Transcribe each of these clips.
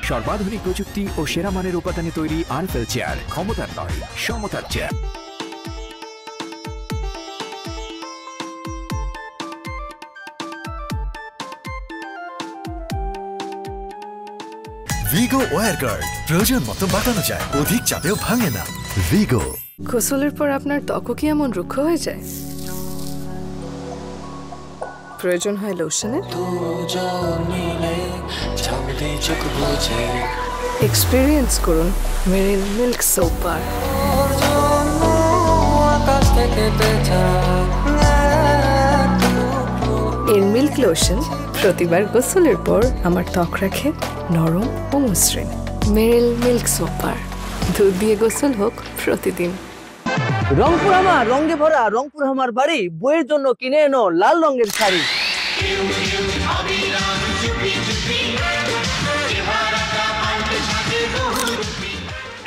সর্বাধুনিক প্রযুক্তি ও সেরা মানের উপাদানে তৈরি আরএফএল চেয়ার, ক্ষমতার নয় সমতার চেয়ার। ভিগো ওয়্যার গার্ড, প্রয়োজন মতো বাঁকানো যায়, অধিক চাপেও ভাঙে না। ভিগো। গোসলের পর আপনার ত্বক কি এমন রুক্ষ হয়ে যায়? প্রয়োজন হয় লোশনের? এক্সপেরিয়েন্স করুন মেরিল মিল্ক সোপ বার। এর মিল্ক লোশন প্রতিবার গোসলের পর আমার ত্বক রাখে নরম ও মসৃণ। মেরিল মিল্ক সোপ বার, দুধ দিয়ে গোসল হোক প্রতিদিন। রংপুর আমার রঙে ভরা, রংপুর আমার বাড়ি, বইয়ের জন্য কিনে এনো লাল রঙের শাড়ি।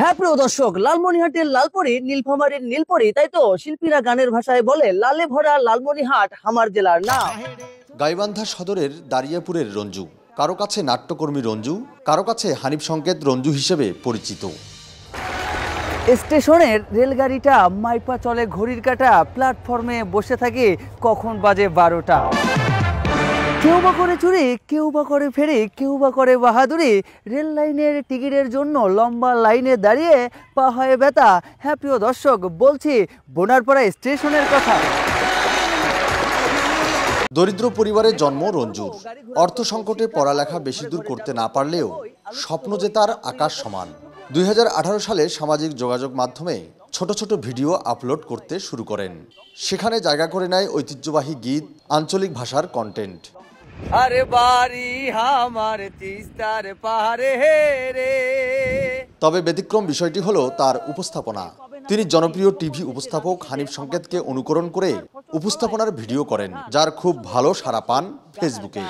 হ্যাঁ প্রিয় দর্শক, লালমনিহাটের লালপরি, নীলফামারীর নীলপরি, তাই তো শিল্পীরা গানের ভাষায় বলে লালে ভরা লালমনিহাট আমার জেলার নাম। গাইবান্ধা সদরের দারিয়াপুরের রঞ্জু, কারো কাছে নাট্যকর্মী রঞ্জু, কারো কাছে হানিফ সংকেত রঞ্জু হিসেবে পরিচিত। স্টেশনের রেলগাড়িটা মাইপা চলে ঘড়ির কাঁটা, প্ল্যাটফর্মে বসে থাকে কখন বাজে 12টা। কেউ বা করে চুরি, কেউ বা করে ফেরি, কেউ বা করে বাহাদুরি, রেল লাইনের টিকিটের জন্য লম্বা লাইনে দাঁড়িয়ে পা হয়ে ব্যথা। হ্যাঁ প্রিয় দর্শক, বলছি বোনারপাড়া স্টেশনের কথা। দরিদ্র পরিবারে জন্ম রঞ্জুর, অর্থ সংকটে পড়ালেখা বেশি দূর করতে না পারলেও স্বপ্ন যে তার আকাশ সমান। 2018 সালে সামাজিক যোগাযোগ মাধ্যমে ছোট ছোট ভিডিও আপলোড করতে শুরু করেন। সেখানে জায়গা করে নেয় ঐতিহ্যবাহী গীত, আঞ্চলিক ভাষার কন্টেন্ট। আরে বাড়ি আমার তিস্তার পাহাড়ে রে। তবে ব্যতিক্রম বিষয়টি হলো তার উপস্থাপনা। তিনি জনপ্রিয় টিভি উপস্থাপক হানিফ সংকেতকে অনুকরণ করে উপস্থাপনার ভিডিও করেন, যার খুব ভালো সাড়া পান ফেসবুকে।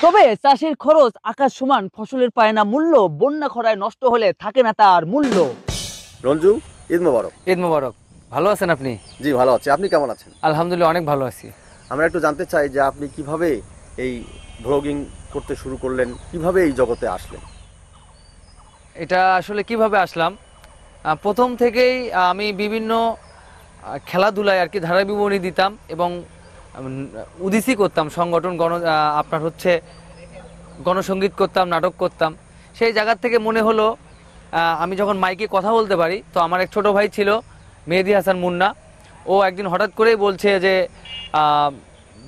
তবে চাষের খরচ আকাশ সমান, ফসলের পায় না মূল্য, বন্যা খরায় নষ্ট হলে থাকে না তার মূল্য। রঞ্জু, ঈদ মোবারক। ঈদ মোবারক। ভালো আছেন আপনি? জি ভালো আছি, আপনি কেমন আছেন? আলহামদুলিল্লাহ অনেক ভালো আছি। আমরা একটু জানতে চাই যে আপনি কিভাবে এই ব্লগিং করতে শুরু করলেন, কিভাবে এই জগতে আসলেন? এটা আসলে কিভাবে আসলাম, প্রথম থেকেই আমি বিভিন্ন খেলাধুলায় আর কি ধারাবিবরণী দিতাম এবং উদিসি করতাম, সংগঠন আপনার হচ্ছে গণসঙ্গীত করতাম, নাটক করতাম। সেই জায়গা থেকে মনে হলো আমি যখন মাইকে কথা বলতে পারি, তো আমার এক ছোট ভাই ছিল মেহেদি হাসান মুন্না, ও একদিন হঠাৎ করেই বলছে যে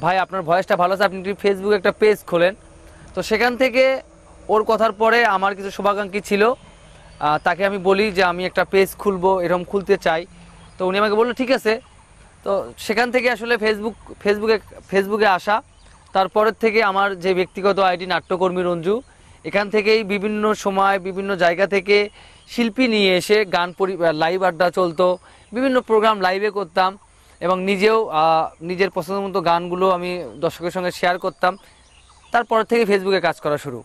ভাই আপনার ভয়েসটা ভালো আছে, আপনি ফেসবুকে একটা পেজ খোলেন। তো সেখান থেকে ওর কথার পরে আমার কিছু শুভাকাঙ্ক্ষী ছিল, তাকে আমি বলি যে আমি একটা পেজ খুলবো, এরকম খুলতে চাই। তো উনি আমাকে বললো ঠিক আছে। তো সেখান থেকে আসলে ফেসবুকে আসা। তারপরের থেকে আমার যে ব্যক্তিগত আইডি নাট্যকর্মী রঞ্জু, এখান থেকেই বিভিন্ন সময় বিভিন্ন জায়গা থেকে শিল্পী নিয়ে এসে গান লাইভ আড্ডা চলতো, বিভিন্ন প্রোগ্রাম লাইভে করতাম এবং নিজেও নিজের পছন্দের মতো গানগুলো আমি দর্শকের সঙ্গে শেয়ার করতাম। তারপর থেকে ফেসবুকে কাজ করা শুরু।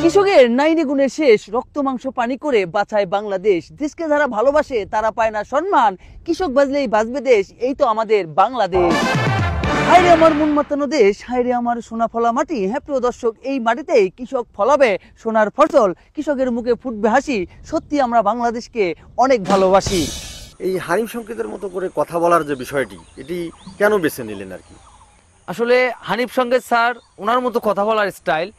কৃষকের নাইনে গুণের শেষ, রক্ত মাংস পানি করে বাঁচায় বাংলাদেশ। দেশকে যারা ভালোবাসে তারা পায় না সম্মান, কৃষক বাজলেই বাঁচবে দেশ, এই তো আমাদের বাংলাদেশ। হায়রে আমার মন মাতানো দেশ, হায়রে আমার সোনা ফলা মাটি। হ্যাঁ প্রিয় দর্শক, এই মাটিতেই কৃষক ফলাবে সোনার ফসল, কৃষকের মুখে ফুটবে হাসি। সত্যি আমরা বাংলাদেশকে অনেক ভালোবাসি। এই হানিফ সংকেতের মতো করে কথা বলার যে বিষয়টি, এটি কেন বেছে নিলেন আর কি? আসলে হানিফ সংকেত স্যার, ওনার মতো কথা বলার স্টাইল,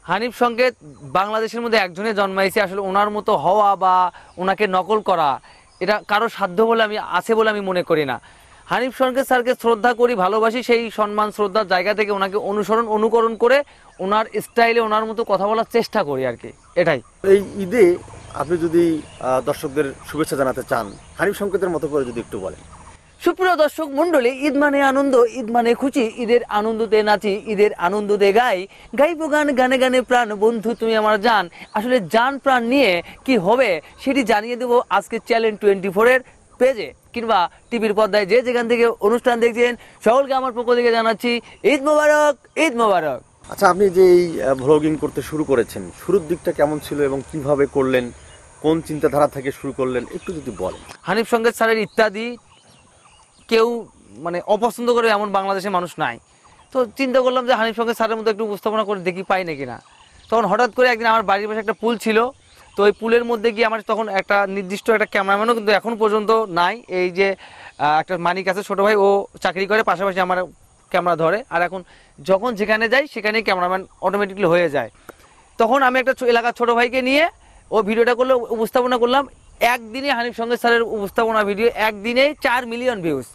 হানিফ সংকেত বাংলাদেশের মধ্যে একজনে জন্মাইছে। আসলে ওনার মতো হওয়া বা ওনাকে নকল করা এটা কারো সাধ্য বলে আছে বলে আমি মনে করি না। হানিফ সংকেত স্যারকে শ্রদ্ধা করি, ভালোবাসি, সেই সম্মান শ্রদ্ধার জায়গা থেকে ওনাকে অনুকরণ করে ওনার স্টাইলে ওনার মতো কথা বলার চেষ্টা করি আর কি, এটাই। এই ঈদে আপনি যদি দর্শকদের শুভেচ্ছা জানাতে চান, হানিফ সংকেতের মতো করে যদি একটু বলেন। সুপ্রিয় দর্শক মন্ডলী, ঈদ মানে আনন্দ, ঈদ মানে খুশি, ঈদের আনন্দতে নাচি, ঈদের আনন্দতে গাই, গাইবো গান গানে গানে প্রাণ, বন্ধু তুমি আমার জান। আসলে জান প্রাণ নিয়ে কি হবে সেটি জানিয়ে দেবো আজকে চ্যালেঞ্জ 24-এর পেজে কিংবা টিভির পর্দায় যে যেখান থেকে অনুষ্ঠান দেখছেন সকলকে আমার পক্ষ থেকে জানাচ্ছি ঈদ মোবারক, ঈদ মোবারক। আচ্ছা, আপনি যে এই ভ্লগিং করতে শুরু করেছেন, শুরুর দিকটা কেমন ছিল এবং কিভাবে করলেন, কোন চিন্তাধারা থেকে শুরু করলেন, একটু যদি বলেন। হানিফ সংকেত স্যারের ইত্যাদি কেউ মানে অপছন্দ করে এমন বাংলাদেশে মানুষ নাই। তো চিন্তা করলাম যে হানিফ সঙ্গে স্যারের মধ্যে একটু উপস্থাপনা করে দেখি পাই নাকি না। তখন হঠাৎ করে একদিন আমার বাড়ির পাশে একটা পুল ছিল, তো ওই পুলের মধ্যে গিয়ে আমার তখন একটা নির্দিষ্ট একটা ক্যামেরাম্যানও কিন্তু এখন পর্যন্ত নাই, এই যে একটা মানিক আছে ছোটো ভাই, ও চাকরি করে, পাশাপাশি আমার ক্যামেরা ধরে, আর এখন যখন যেখানে যাই সেখানেই ক্যামেরাম্যান অটোমেটিকলি হয়ে যায়। তখন আমি একটা এলাকার ছোটো ভাইকে নিয়ে ও ভিডিওটা করলে উপস্থাপনা করলাম। একদিনে হানিফ সঙ্গে স্যারের উপস্থাপনা ভিডিও একদিনে 4 মিলিয়ন ভিউজ।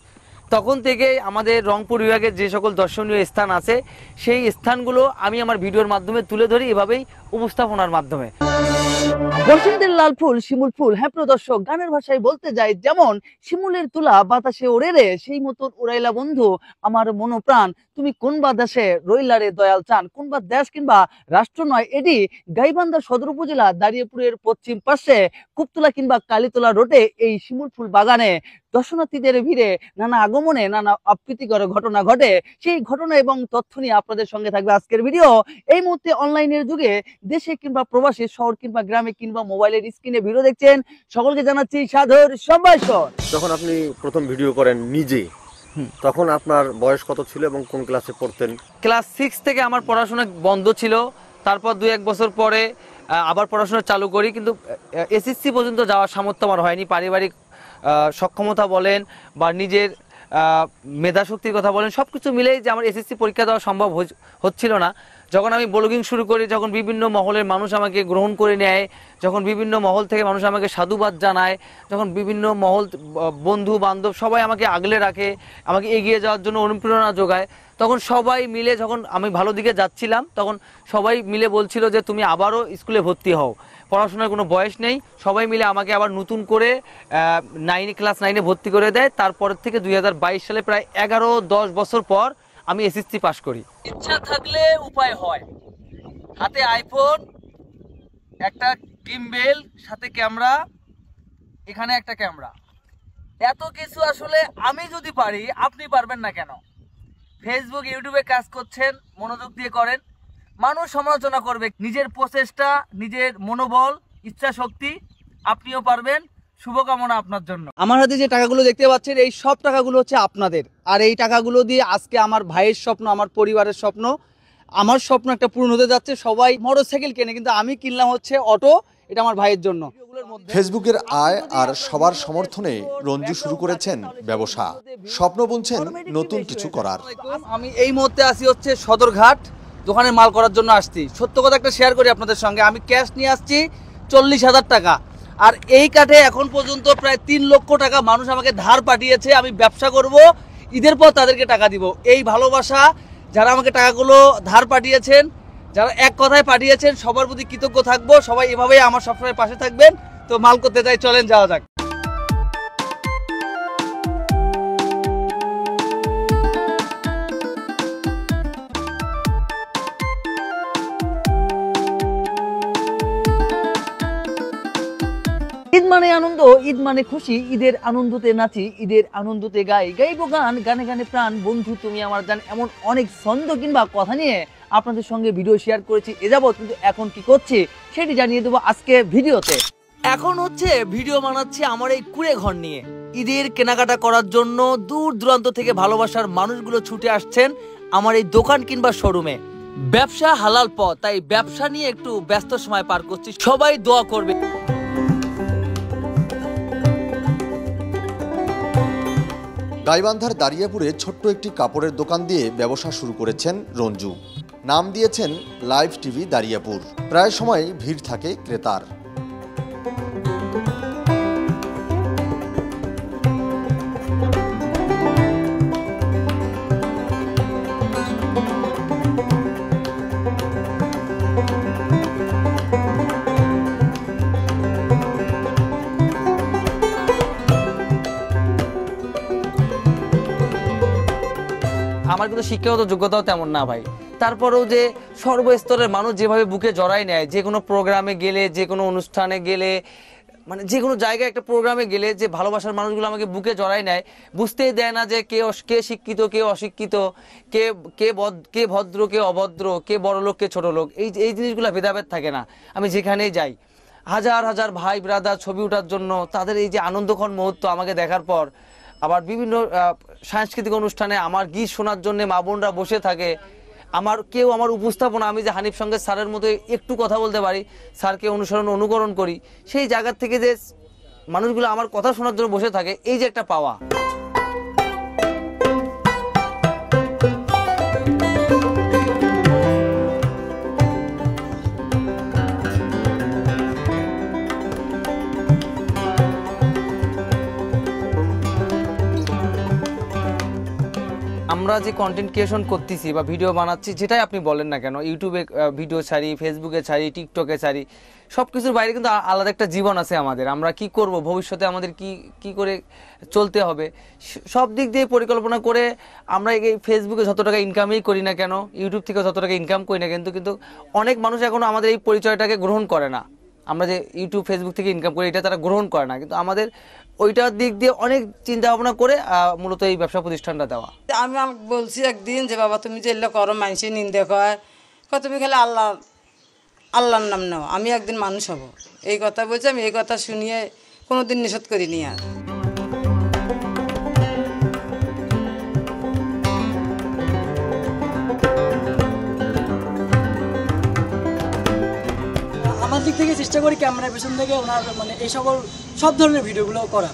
তখন থেকে আমাদের রংপুর বিভাগের যে সকল দর্শনীয় স্থান আছে সেই স্থানগুলো আমি আমার ভিডিওর মাধ্যমে তুলে ধরি, এভাবেই উপস্থাপনার মাধ্যমে। বসন্তের লাল ফুল শিমুল ফুল, হ্যাঁ প্রিয় দর্শক, গানের ভাষায় বলতে যাই যেমন শিমুলের তুলা বাতাসে ওড়ে রে, সেই মতন উড়াইলা বন্ধু আমার মনোপ্রাণ, তুমি কোন বা দেশে রইলা রে দয়াল চান। কোন বা দেশ কিংবা রাষ্ট্র নয়, এটি গাইবান্ধা সদর উপজেলা দাঁড়িয়েপুরের পশ্চিম পাশে কুপতলা কিংবা কালীতলা রোডে এই শিমুল ফুল বাগানে দর্শনার্থীদের ভিড়ে নানা আগমনে নানা অপ্রীতিকর ঘটনা ঘটে। সেই ঘটনা এবং তথ্য নিয়ে আপনাদের সঙ্গে থাকবে আজকের ভিডিও। এই মুহূর্তে অনলাইনের যুগে দেশে কিংবা প্রবাসী, শহর কিংবা গ্রামে কিংবা মোবাইলের স্ক্রিনে ভিডিও দেখছেন, সকলকে জানাচ্ছি সাদর সম্ভাষণ। যখন আপনি প্রথম ভিডিও করেন নিজে, তখন আপনার বয়স কত ছিল এবং কোন ক্লাসে পড়তেন? ক্লাস 6 থেকে আমার পড়াশোনা বন্ধ ছিল, তারপর 2-1 বছর পরে আবার পড়াশোনা চালু করি, কিন্তু এসএসসি পর্যন্ত যাওয়ার সামর্থ্য আমার হয়নি। পারিবারিক সক্ষমতা বলেন বা নিজের মেধাশক্তির কথা বলেন, সব কিছু মিলেই যে আমার এসএসসি পরীক্ষা দেওয়া সম্ভব হচ্ছিল না। যখন আমি ব্লগিং শুরু করি, যখন বিভিন্ন মহলের মানুষ আমাকে গ্রহণ করে নেয়, যখন বিভিন্ন মহল থেকে মানুষ আমাকে সাধুবাদ জানায়, যখন বিভিন্ন মহল বন্ধু বান্ধব সবাই আমাকে আগলে রাখে, আমাকে এগিয়ে যাওয়ার জন্য অনুপ্রেরণা যোগায়, তখন সবাই মিলে, যখন আমি ভালো দিকে যাচ্ছিলাম, তখন সবাই মিলে বলছিল যে তুমি আবারও স্কুলে ভর্তি হও, পড়াশোনার কোনো বয়স নেই। সবাই মিলে আমাকে আবার নতুন করে ক্লাস 9-এ ভর্তি করে দেয়। তারপর থেকে 2022 সালে প্রায় 11-10 বছর পর আমি এসএসসি পাস করি। ইচ্ছা থাকলে উপায় হয়, হাতে আইফোন, একটা গিম্বেল, সাথে ক্যামেরা, এখানে একটা ক্যামেরা, এত কিছু আসলে আমি যদি পারি আপনি পারবেন না কেন? ফেসবুক ইউটিউবে কাজ করছেন, মনোযোগ দিয়ে করেন, মানুষ সমালোচনা করবে, নিজের প্রচেষ্টা, নিজের মনোবল, ইচ্ছা শক্তি, আপনিও পারবেন। শুভকামনা আপনার জন্য। আমার হাতে যে টাকাগুলো দেখতে পাচ্ছেন, এই সব টাকাগুলো হচ্ছে আপনাদের, আর এই টাকাগুলো দিয়ে আজকে আমার ভাইয়ের স্বপ্ন, আমার পরিবারের স্বপ্ন, আমার স্বপ্ন একটা পূরণ হতে যাচ্ছে। সবাই মোটরসাইকেল কেনে, কিন্তু আমি কিনলাম হচ্ছে অটো, এটা আমার ভাইয়ের জন্য। ফেসবুকের আয় আর সবার সমর্থনে রঞ্জু শুরু করেছেন ব্যবসা, স্বপ্ন বুনছেন নতুন কিছু করার। আমি এই মুহূর্তে আসি হচ্ছে সদরঘাট, দোকানে মাল করার জন্য আসছি। সত্য কথা একটা শেয়ার করি আপনাদের সঙ্গে, আমি ক্যাশ নিয়ে আসছি 40,000 টাকা, আর এই কাঠে এখন পর্যন্ত প্রায় 3 লক্ষ টাকা মানুষ আমাকে ধার পাঠিয়েছে। আমি ব্যবসা করব, ঈদের পর তাদেরকে টাকা দিব। এই ভালোবাসা, যারা আমাকে টাকাগুলো ধার পাঠিয়েছেন, যারা এক কথায় পাঠিয়েছেন, সবার প্রতি কৃতজ্ঞ থাকবো। সবাই এভাবেই আমার সবসময় পাশে থাকবেন। তো মাল করতে যাই, চলেন যাওয়া যাক। ঈদ মানে আনন্দ, ঈদ মানে খুশি, ঈদের আনন্দতে নাচি, ঈদের আনন্দতে গাই, গাইবো গান, গানে গানে প্রাণ, বন্ধু তুমি আমার জান, এমন অনেক ছন্দ কিংবা কথা নিয়ে আপনাদের সঙ্গে ভিডিও শেয়ার করেছি এ যাবৎ, কিন্তু এখন কি করছি সেটি জানিয়ে দেবো আজকে ভিডিওতে। এখন হচ্ছে ভিডিও বানাচ্ছি আমার এই কুড়ে ঘর নিয়ে। ঈদের কেনাকাটা করার জন্য দূর দূরান্ত থেকে ভালোবাসার মানুষগুলো ছুটে আসছেন আমার এই দোকান কিংবা শোরুমে। ব্যবসা হালাল পথ, তাই ব্যবসা নিয়ে একটু ব্যস্ত সময় পার করছি, সবাই দোয়া করবে। গাইবান্ধার দাঁড়িয়াপুরে ছোট্ট একটি কাপড়ের দোকান দিয়ে ব্যবসা শুরু করেছেন রঞ্জু। নাম দিয়েছেন লাইভ টিভি দাঁড়িয়াপুর। প্রায় সময় ভিড় থাকে ক্রেতার। আমার কিন্তু শিক্ষাগত যোগ্যতাও তেমন না ভাই, তারপরেও যে সর্বস্তরের মানুষ যেভাবে বুকে জড়াই নেয়, যে কোনো প্রোগ্রামে গেলে, যে কোনো অনুষ্ঠানে গেলে, মানে যে কোনো জায়গায় একটা প্রোগ্রামে গেলে যে ভালোবাসার মানুষগুলো আমাকে বুকে জড়াই নেয়, বুঝতেই দেয় না যে কে শিক্ষিত, কে অশিক্ষিত, কে ভদ্র, কে অভদ্র, কে বড় লোক, কে ছোট লোক, এই জিনিসগুলো ভেদাভেদ থাকে না। আমি যেখানেই যাই, হাজার হাজার ভাই ব্রাদার ছবি ওঠার জন্য তাদের এই যে আনন্দক্ষণ মুহূর্ত আমাকে দেখার পর আবার বিভিন্ন সাংস্কৃতিক অনুষ্ঠানে আমার গীত শোনার জন্য মা বোনরা বসে থাকে। কেউ আমার উপস্থাপনা, আমি যে হানিফ সঙ্গে স্যারের মতো একটু কথা বলতে পারি, স্যারকে অনুকরণ করি, সেই জায়গার থেকে যে মানুষগুলো আমার কথা শোনার জন্য বসে থাকে, এই যে একটা পাওয়া। আমরা যে কন্টেন্ট ক্রিয়েশন করতেছি বা ভিডিও বানাচ্ছি, যেটাই আপনি বলেন না কেন, ইউটিউবে ভিডিও ছাড়ি, ফেসবুকে ছাড়ি, টিকটকে ছাড়ি, সব কিছুর বাইরে কিন্তু আলাদা একটা জীবন আছে আমাদের। আমরা কি করব ভবিষ্যতে, আমাদের কি করে চলতে হবে, সব দিক দিয়ে পরিকল্পনা করে আমরা এই ফেসবুকে যত টাকা ইনকামই করি না কেন, ইউটিউব থেকে যত টাকা ইনকাম করি না কিন্তু অনেক মানুষ এখনও আমাদের এই পরিচয়টাকে গ্রহণ করে না। আমরা যে ইউটিউব ফেসবুক থেকে ইনকাম করি এটা তারা গ্রহণ করে না, কিন্তু আমাদের ওইটার দিক দিয়ে অনেক চিন্তা ভাবনা করে মূলত এই ব্যবসা প্রতিষ্ঠানটা দেওয়া। আমি বলছি একদিন যে বাবা তুমি যে এগুলো করো, মানুষের নিন্দে কয় তুমি খালি আল্লাহর নাম নাও, আমি একদিন মানুষ হব, এই কথা বলছি। আমি এই কথা শুনিয়ে কোনোদিন নিষেধ করিনি। আর আমার দিক থেকে চেষ্টা করি ক্যামেরার পেছন থেকে ওনার মানে এই সব ধরনের ভিডিওগুলো করা।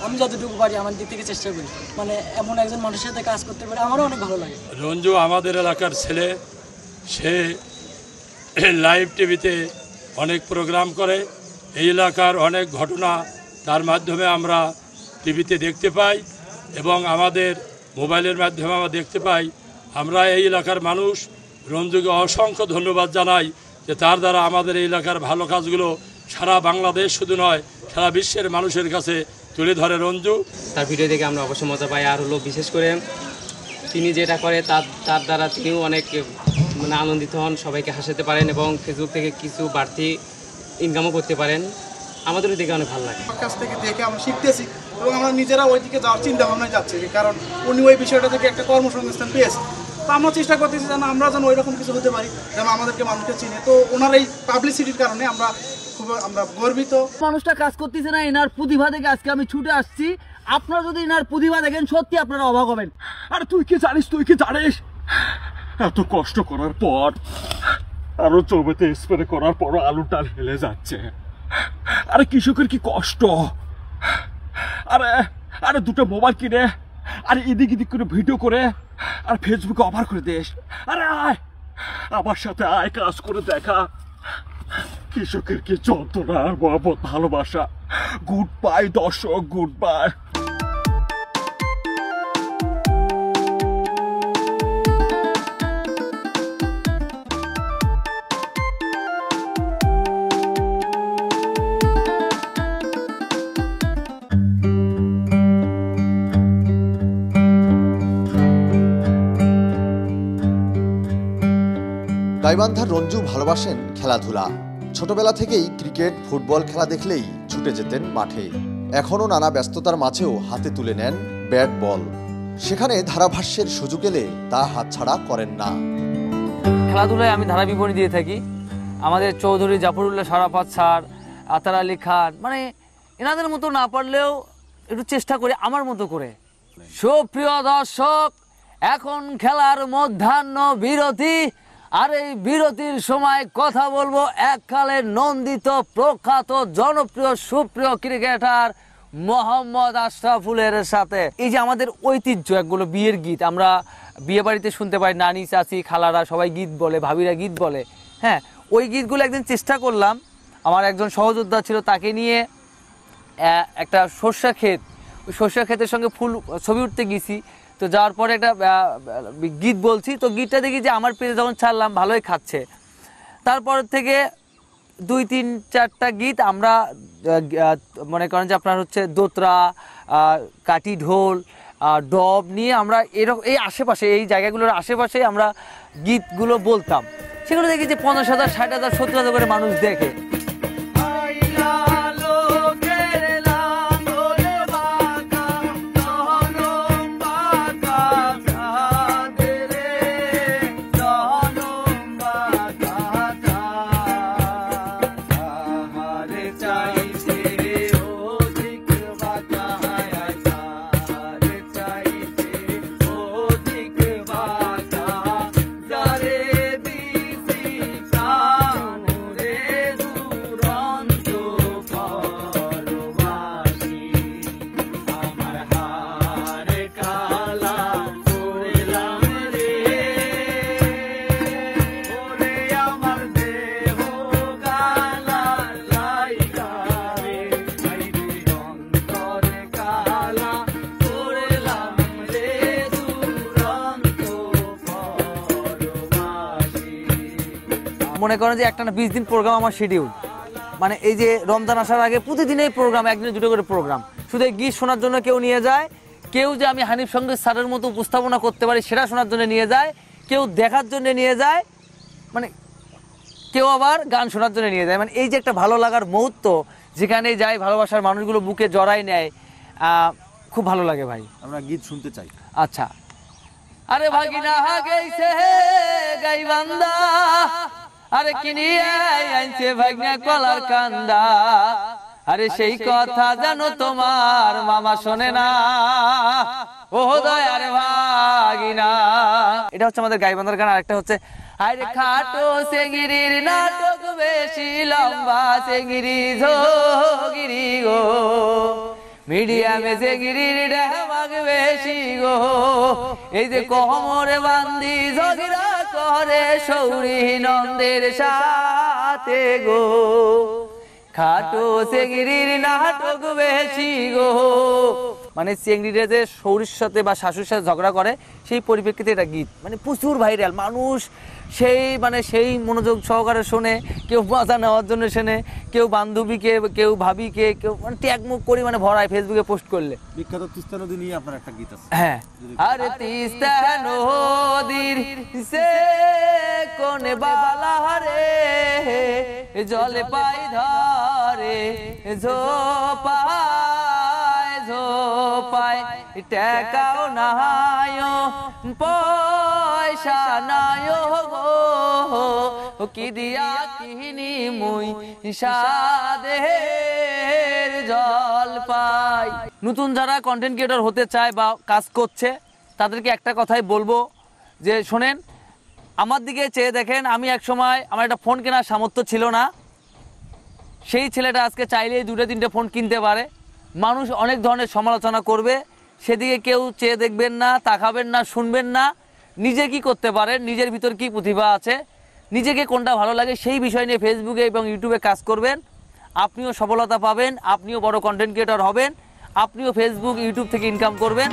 আমি যতটুকু পারি আমার দিক থেকে চেষ্টা করি, মানে এমন একজন মানুষের সাথে কাজ করতে পারে আমারও অনেক ভালো লাগে। রঞ্জু আমাদের এলাকার ছেলে, সে লাইভ টিভিতে অনেক প্রোগ্রাম করে, এই এলাকার অনেক ঘটনা তার মাধ্যমে আমরা টিভিতে দেখতে পাই এবং আমাদের মোবাইলের মাধ্যমে আমরা দেখতে পাই। আমরা এই এলাকার মানুষ রঞ্জুকে অসংখ্য ধন্যবাদ জানাই যে তার দ্বারা আমাদের এই এলাকার ভালো কাজগুলো সারা বাংলাদেশ শুধু নয় সারা বিশ্বের মানুষের কাছে তুলে ধরে রঞ্জু। তার ভিডিও দেখে আমরা অবশ্যই মজা পাই। আর হলো বিশেষ করে তিনি যেটা করে তার দ্বারা তিনিও অনেক মানে আনন্দিত হন, সবাইকে হাসাতে পারেন এবং ফেসবুক থেকে কিছু বাড়তি ইনকামও করতে পারেন। আমাদেরও দেখে অনেক ভালো লাগে। কাছ থেকে দেখে আমরা শিখতেছি এবং আমরা নিজেরা ওই দিকে যাওয়ার চিন্তা ভাবনায় যাচ্ছি, কারণ উনি ওই বিষয়টা থেকে একটা কর্মসংস্থান পেয়েছে। তো আমরা চেষ্টা করতেছি যেন আমরা যেন ওই রকম কিছু হতে পারি, যেন আমাদেরকে মানুষকে চিনে। তো ওনার এই পাবলিসিটির কারণে আমরা গর্বিত। মানুষটা কাজ করতেছে না, এনার প্রতিভা দেখে আজকে আমি ছুটে আসছি। আপনারা যদি এনার প্রতিভা দেখেন সত্যি আপনারা অবাক হবেন। আর তুই কি জানিস এত কষ্ট করার পর আরো জমিতে স্প্রে করার পর আলুটা হেলে যাচ্ছে। আরে কৃষকের কি কষ্ট। আরে দুটো মোবাইল কিনে আরে এদিক করে ভিডিও করে আর ফেসবুকে অফার করে দিস। আরে আয় আমার সাথে আয়, কাজ করে দেখা। কৃষকের কি যন্ত্রণা, মহব্বত, ভালোবাসা। গুড বাই দর্শক, গুড বাই। গাইবান্ধার রঞ্জু ভালোবাসেন খেলাধুলা। ছোটবেলা থেকেই ক্রিকেট, ফুটবল খেলা দেখলেই ছুটে যেতেন মাঠে। এখনও নানা ব্যস্ততার মাঝেও হাতে তুলে নেন ব্যাট বল। সেখানে ধারাভাষ্যের সুযোগ এলে তা হাতছাড়া করেন না। খেলাধুলায় আমি ধারা বিবরণী দিয়ে থাকি। আমাদের চৌধুরী জাফরুল্লাহ সারাফাত স্যার, আতার আলী খান, মানে এনাদের মতো না পারলেও একটু চেষ্টা করি আমার মতো করে। সুপ্রিয় দর্শক, এখন খেলার মধ্যাহ্ন বিরতি। আর এই বিরতির সময় কথা বলবো এককালের নন্দিত, প্রখ্যাত, জনপ্রিয়, সুপ্রিয় ক্রিকেটার মোহাম্মদ আশরাফুলের সাথে। এই যে আমাদের ঐতিহ্য একগুলো বিয়ের গীত আমরা বিয়ে বাড়িতে শুনতে পাই, নানি, চাচি, খালারা সবাই গীত বলে, ভাবিরা গীত বলে। হ্যাঁ, ওই গীতগুলো একদিন চেষ্টা করলাম। আমার একজন সহযোদ্ধা ছিল, তাকে নিয়ে একটা সর্ষা ক্ষেত, ওই সর্ষা ক্ষেতের সঙ্গে ফুল ছবি উঠতে গেছি। তো যাওয়ার পরে একটা গীত বলছি, তো গীতটা দেখি যে আমার পেজে যখন ছাড়লাম ভালোই খাচ্ছে। তারপর থেকে 2-3-4টা গীত আমরা মনে করেন যে আপনার হচ্ছে দোতরা, কাটি ঢোল, ডব নিয়ে আমরা এরকম এই আশেপাশে, এই জায়গাগুলোর আশেপাশে আমরা গীতগুলো বলতাম। সেগুলো দেখি যে 50,000, 60,000, 70,000 করে মানুষ দেখে। মনে করেন যে একটা না 20 দিন প্রোগ্রাম আমার শিডিউল, মানে এই যে রমজান আসার আগে প্রতিদিনই প্রোগ্রাম, একদিনে দুটো করে প্রোগ্রাম। শুধু এই গীত শোনার জন্য কেউ নিয়ে যায়, কেউ যে আমি হানিফ সঙ্গীত স্যারের মতো উপস্থাপনা করতে পারি সেটা শোনার জন্য নিয়ে যায়, কেউ দেখার জন্য নিয়ে যায়, মানে কেউ আবার গান শোনার জন্য নিয়ে যায়। মানে এই যে একটা ভালো লাগার মুহূর্ত, যেখানে যায় ভালোবাসার মানুষগুলো বুকে জড়াই নেয়, খুব ভালো লাগে ভাই। আমরা গীত শুনতে চাই। আচ্ছা। আরে ভাগিনা গেইছে গাইবান্ধা, আরে কিনিয়ে আনছে ভাগনা কলার কান্দা, আরে সেই কথা জানো তোমার মামা শোনে না, ও দয়ার ভাগিনা। এটা হচ্ছে আমাদের গাইবান্ধার গান। আরেকটা হচ্ছে আরে খাটো সেঙ্গিরির নাটক বেশি লম্বা সেঙ্গিরি ঝগিরি গো, মিডিয়ামে সেঙ্গিরির ডামাগ বেশি গো, এই যে কোমরে বান্দি ঝগড়া করে সৌরি নন্দের সাথে গো, খাটো চেংড়ির নাটক বেশি গো। মানে চেংড়িরে যে সৌরির সাথে বা শাশুর সাথে ঝগড়া করে সেই পরিপ্রেক্ষিতে এটা গীত, মানে প্রচুর ভাইরাল। মানুষ সেই মনোযোগ সহকারে শোনে, কেউ মজা নেওয়ার জন্য শোনে, কেউ বান্ধবীকে, কেউ ভাবিকে, কেউ মানে ট্যাগ মুখ করি মানে ভরায় ফেসবুকে পোস্ট করলে। বিখ্যাত তিস্তা নদী নিয়ে আপনার একটা গীত আছে। হ্যাঁ, আরে তিস্তা নদীর সে কোনে বালা রে, জলে পাই ধরে ঝোপায় ঝোপায়, টাকাও নাই পয়সা নাই গো, কি দিয়া কিনি মুই সাদের জল পাই। নতুন যারা কন্টেন্ট ক্রিয়েটর হতে চায় বা কাজ করছে তাদেরকে একটা কথাই বলবো যে শোনেন, আমার দিকে চেয়ে দেখেন। আমি এক সময় আমার একটা ফোন কেনার সামর্থ্য ছিল না, সেই ছেলেটা আজকে চাইলেই 2-3টে ফোন কিনতে পারে। মানুষ অনেক ধরনের সমালোচনা করবে, সেদিকে কেউ চেয়ে দেখবেন না, তাকাবেন না, শুনবেন না। নিজে কি করতে পারেন, নিজের ভিতর কি প্রতিভা আছে, নিজেকে কোনটা ভালো লাগে সেই বিষয় নিয়ে ফেসবুকে এবং ইউটিউবে কাজ করবেন। আপনিও সফলতা পাবেন, আপনিও বড় কন্টেন্ট ক্রিয়েটর হবেন, আপনিও ফেসবুক ইউটিউব থেকে ইনকাম করবেন।